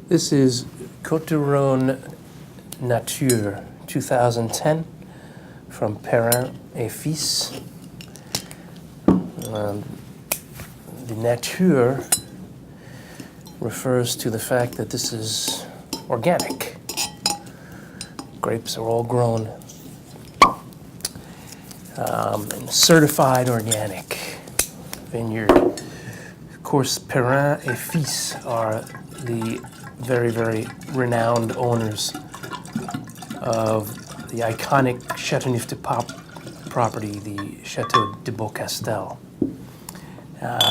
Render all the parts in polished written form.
This is Cotes Rhone Nature 2010 from Perrin et Fils. The nature refers to the fact that this is organic. Grapes are all grown in certified organic vineyard. Of course, Perrin et Fils are the very, very renowned owners of the iconic Châteauneuf-du-Pape property, the Chateau de Beaucastel.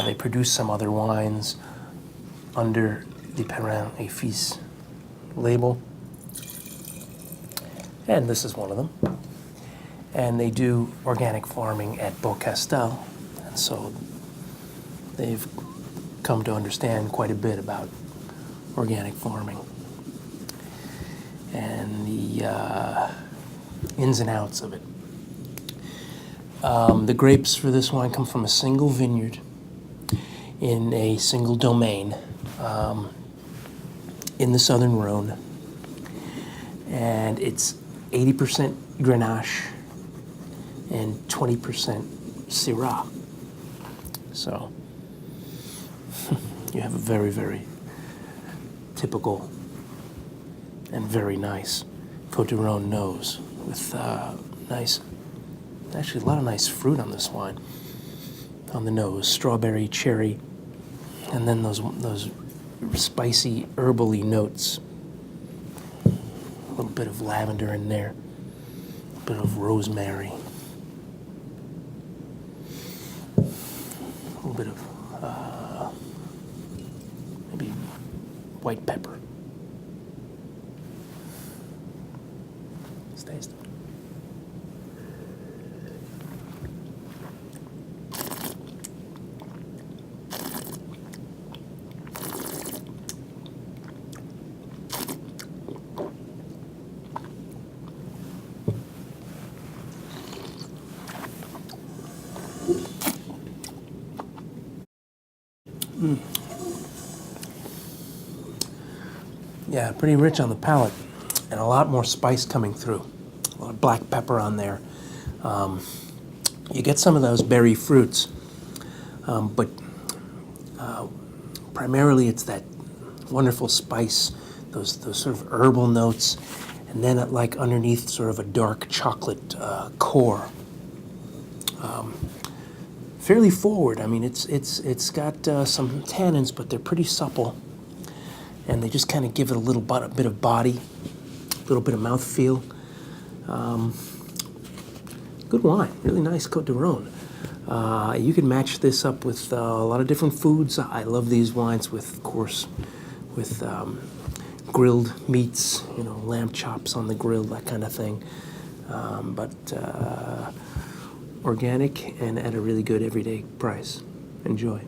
They produce some other wines under the Perrin et Fils label, and this is one of them. And they do organic farming at Beaucastel, and so they've come to understand quite a bit about organic farming and the ins and outs of it. The grapes for this wine come from a single vineyard in a single domain in the southern Rhone, and it's 80% Grenache and 20% Syrah. So you have a very, very typical and very nice Cotes Rhone nose with actually a lot of nice fruit on this wine. On the nose, strawberry, cherry, and then those spicy, herbally notes. A little bit of lavender in there, a bit of rosemary, a little bit of maybe white pepper. Let's taste it. Yeah, pretty rich on the palate, and a lot more spice coming through. A lot of black pepper on there. You get some of those berry fruits, but primarily it's that wonderful spice, those sort of herbal notes, and then like underneath sort of a dark chocolate core. Fairly forward. I mean, it's got some tannins, but they're pretty supple, and they just kind of give it a bit of body, a little bit of mouthfeel. Good wine, really nice Cotes Rhone. You can match this up with a lot of different foods. I love these wines with, of course, with grilled meats, lamb chops on the grill, that kind of thing. But organic and at a really good everyday price. Enjoy.